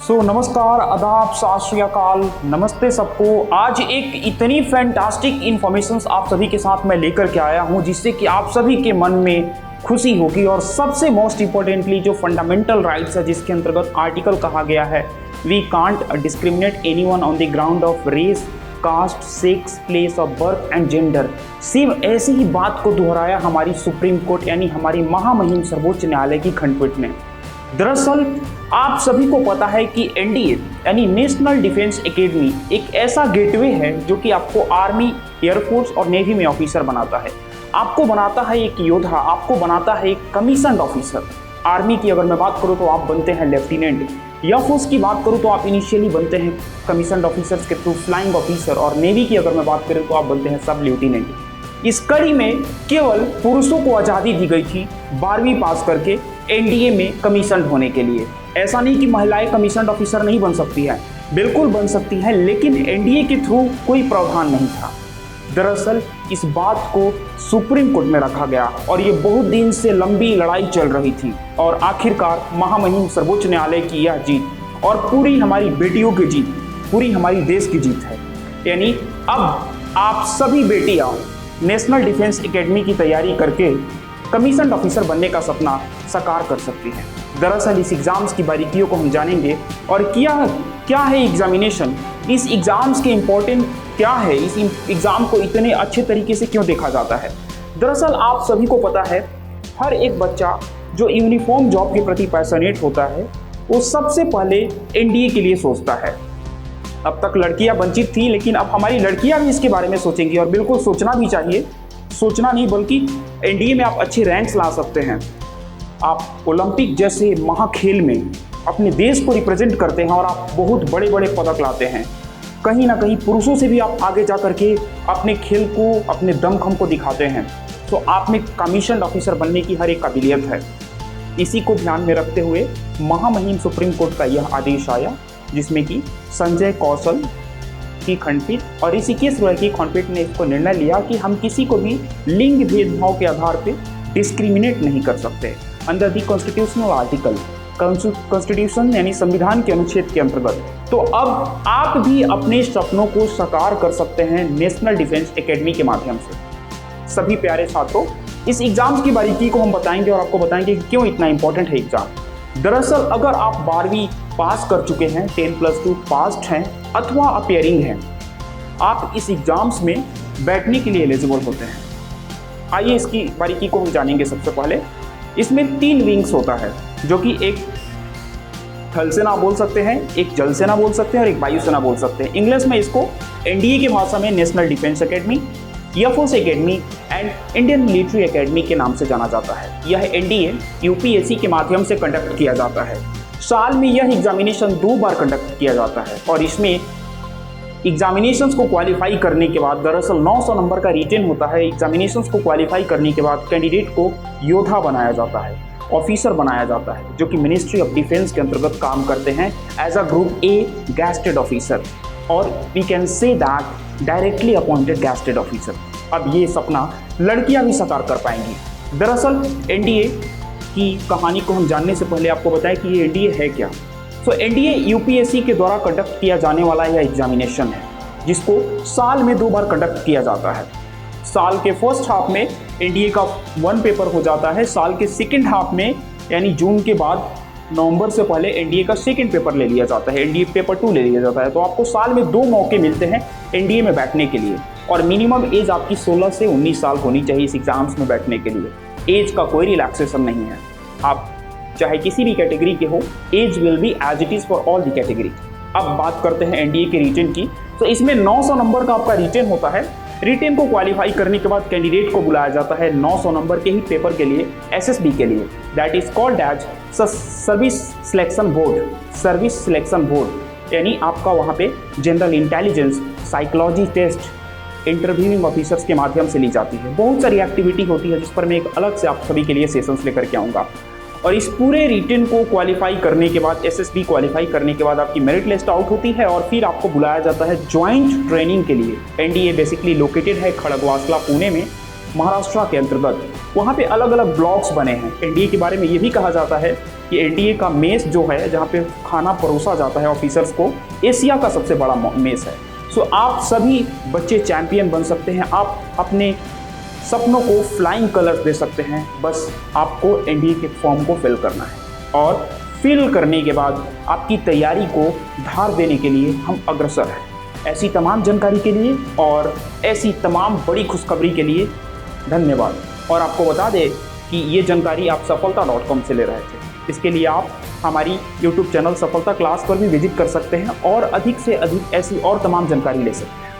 नमस्कार, आदाब, सत श्री अकाल, नमस्ते सबको। आज एक इतनी फैंटास्टिक इन्फॉर्मेशन आप सभी के साथ मैं लेकर के आया हूं जिससे कि आप सभी के मन में खुशी होगी। और सबसे मोस्ट इम्पोर्टेंटली जो फंडामेंटल राइट्स है जिसके अंतर्गत आर्टिकल कहा गया है, we can't discriminate anyone on the ground of race, caste, sex, place of birth and gender. सिर्फ ऐसी ही बात को दोहराया हमारी सुप्रीम कोर्ट यानी हमारी महामहिम सर्वोच्च न्यायालय की खंडपीठ ने। दरअसल आप सभी को पता है कि एनडीए यानी नेशनल डिफेंस एकेडमी एक ऐसा गेटवे है जो कि आपको आर्मी, एयरफोर्स और नेवी में ऑफिसर बनाता है। आपको बनाता है एक योद्धा, आपको बनाता है एक कमीशन्ड ऑफिसर। आर्मी की अगर मैं बात करूं तो आप बनते हैं लेफ्टिनेंट, एयरफोर्स की बात करूं तो आप इनिशियली बनते हैं कमीशन्ड ऑफिसर्स के थ्रू फ्लाइंग ऑफिसर, और नेवी की अगर मैं बात करूं तो आप बनते हैं सब लेफ्टिनेंट। इस कड़ी में केवल पुरुषों को आज़ादी दी गई थी 12वीं पास करके एनडीए में कमीशन्ड होने के लिए। ऐसा नहीं कि महिलाएं कमीशन्ड ऑफिसर नहीं बन सकती हैं, बिल्कुल बन सकती हैं, लेकिन एनडीए के थ्रू कोई प्रावधान नहीं था। दरअसल इस बात को सुप्रीम कोर्ट में रखा गया और ये बहुत दिन से लंबी लड़ाई चल रही थी और आखिरकार महामहिम सर्वोच्च न्यायालय की यह जीत और पूरी हमारी बेटियों की जीत, पूरी हमारी देश की जीत है। यानी अब आप सभी बेटियां नेशनल डिफेंस एकेडमी की तैयारी करके कमीशन्ड ऑफिसर बनने का सपना साकार कर सकती है। दरअसल इस एग्जाम्स की बारीकियों को हम जानेंगे और क्या है एग्जामिनेशन, इस एग्जाम्स के इम्पोर्टेंट क्या है, इस एग्जाम को इतने अच्छे तरीके से क्यों देखा जाता है। दरअसल आप सभी को पता है हर एक बच्चा जो यूनिफॉर्म जॉब के प्रति पैशनेट होता है वो सबसे पहले एनडीए के लिए सोचता है। अब तक लड़कियां वंचित थी, लेकिन अब हमारी लड़कियां भी इसके बारे में सोचेंगी और बिल्कुल सोचना भी चाहिए। सोचना नहीं बल्कि एनडीए में आप अच्छे रैंक्स ला सकते हैं। आप ओलंपिक जैसे महाखेल में अपने देश को रिप्रेजेंट करते हैं और आप बहुत बड़े बड़े पदक लाते हैं। कहीं ना कहीं पुरुषों से भी आप आगे जा करके अपने खेल को, अपने दमखम को दिखाते हैं। तो आप में कमीशन्ड ऑफिसर बनने की हर एक काबिलियत है। इसी को ध्यान में रखते हुए महामहिम सुप्रीम कोर्ट का यह आदेश आया जिसमें कि संजय कौशल की खंडपीठ और ऋषिकेश रॉय की खंडपीठ ने इसको निर्णय लिया कि हम किसी को भी लिंग भेदभाव के आधार पर डिस्क्रिमिनेट नहीं कर सकते under the constitutional article, constitution यानी संविधान के अनुच्छेद के अंतर्गत। तो अब आप भी अपने सपनों को साकार कर सकते हैं नेशनल डिफेंस एकेडमी के माध्यम से। सभी प्यारे छात्रों, इस एग्जाम की बारीकी को हम बताएंगे और आपको बताएंगे कि क्यों इतना इंपॉर्टेंट है एग्जाम। दरअसल अगर आप 12वीं पास कर चुके हैं, 10+2 पास्ड हैं अथवा अपियरिंग हैं, आप इस एग्जाम्स में बैठने के लिए एलिजिबल होते हैं। आइए इसकी बारीकी को हम जानेंगे। सबसे पहले इसमें 3 विंग्स होता है जो कि एक थल सेना बोल सकते हैं, एक जल सेना बोल सकते हैं और एक वायुसेना बोल सकते हैं। इंग्लिश में इसको एनडीए की भाषा में national defence academy, air force academy and Indian military academy के नाम से जाना जाता है। यह एनडीए यूपीएससी के माध्यम से कंडक्ट किया जाता है। साल में यह एग्जामिनेशन 2 बार कंडक्ट किया जाता है और इसमें एग्जामिनेशंस को क्वालिफाई करने के बाद दरअसल 900 नंबर का रिटेन होता है। एग्जामिनेशंस को क्वालिफाई करने के बाद कैंडिडेट को योद्धा बनाया जाता है, ऑफिसर बनाया जाता है, जो कि मिनिस्ट्री ऑफ डिफेंस के अंतर्गत काम करते हैं as a group A gazetted officer, और we can say that directly appointed gazetted officer. अब ये सपना लड़कियां भी साकार कर पाएंगी। दरअसल एनडीए की कहानी को हम जानने से पहले आपको बताएं कि ये एनडीए है क्या। तो एनडीए यूपीएससी के द्वारा कंडक्ट किया जाने वाला यह एग्जामिनेशन है जिसको साल में 2 बार कंडक्ट किया जाता है। साल के फर्स्ट हाफ में एनडीए का 1 पेपर हो जाता है। साल के सेकेंड हाफ में यानी जून के बाद नवंबर से पहले एनडीए का सेकेंड पेपर ले लिया जाता है, एनडीए पेपर 2 ले लिया जाता है। तो आपको साल में 2 मौके मिलते हैं एनडीए में बैठने के लिए और मिनिमम एज आपकी 16 से 19 साल होनी चाहिए इस एग्जाम्स में बैठने के लिए। एज का कोई रिलैक्सेशन नहीं है, आप चाहे किसी भी कैटेगरी के हो, as will be as it is for all the category. अब बात करते हैं एनडीए के रिटेन की। तो इसमें 900 नंबर का आपका रिटेन होता है। रिटेन को क्वालिफाई करने के बाद कैंडिडेट को बुलाया जाता है 900 नंबर के ही पेपर के लिए, एसएसबी के लिए, that is called as service selection board. Service selection board यानी आपका वहाँ पे general intelligence, psychology test interviewing officers के माध्यम से ली जाती है। बहुत सारी एक्टिविटी होती है जिस पर मैं एक अलग से आप सभी के लिए सेशंस लेकर के आऊँगा। और इस पूरे रिटेन को क्वालिफाई करने के बाद, एसएसबी क्वालिफाई करने के बाद आपकी मेरिट लिस्ट आउट होती है और फिर आपको बुलाया जाता है ज्वाइंट ट्रेनिंग के लिए। एनडीए बेसिकली लोकेटेड है खड़गवासला, पुणे में, महाराष्ट्र के अंतर्गत। वहाँ पे अलग अलग ब्लॉक्स बने हैं। एनडीए के बारे में ये भी कहा जाता है कि एनडीए का मेस जो है, जहाँ पे खाना परोसा जाता है ऑफिसर्स को, एशिया का सबसे बड़ा मेस है। सो आप सभी बच्चे चैंपियन बन सकते हैं। आप अपने सपनों को फ्लाइंग कलर्स दे सकते हैं। बस आपको एनडीए के फॉर्म को फिल करना है, और फिल करने के बाद आपकी तैयारी को धार देने के लिए हम अग्रसर हैं। ऐसी तमाम जानकारी के लिए और ऐसी तमाम बड़ी खुशखबरी के लिए धन्यवाद। और आपको बता दें कि ये जानकारी आप सफलता.com से ले रहे थे। इसके लिए आप हमारी YouTube चैनल सफलता क्लास पर भी विजिट कर सकते हैं और अधिक से अधिक ऐसी और तमाम जानकारी ले सकते हैं।